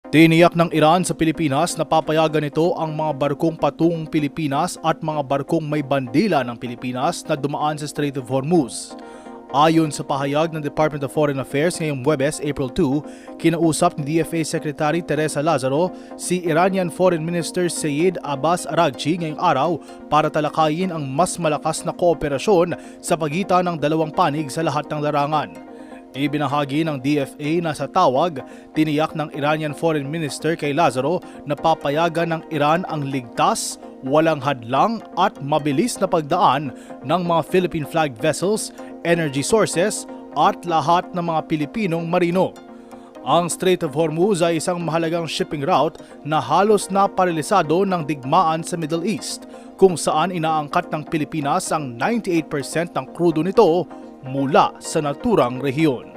Tiniyak ng Iran sa Pilipinas na papayagan nito ang mga barkong patungong Pilipinas at mga barkong may bandila ng Pilipinas na dumaan sa Strait of Hormuz. Ayon sa pahayag ng Department of Foreign Affairs ngayong Huwebes, April 2, kinausap ni DFA Secretary Teresa Lazaro si Iranian Foreign Minister Seyed Abbas Araghchi ngayong araw para talakayin ang mas malakas na kooperasyon sa pagitan ng dalawang panig sa lahat ng larangan. Ibinahagi ng DFA na sa tawag, tiniyak ng Iranian Foreign Minister kay Lazaro na papayagan ng Iran ang ligtas, walang hadlang at mabilis na pagdaan ng mga Philippine-flagged vessels, energy sources at lahat ng mga Pilipinong marino. Ang Strait of Hormuz ay isang mahalagang shipping route na halos na paralisado ng digmaan sa Middle East, kung saan inaangkat ng Pilipinas ang 98% ng krudo nito mula sa naturang rehiyon.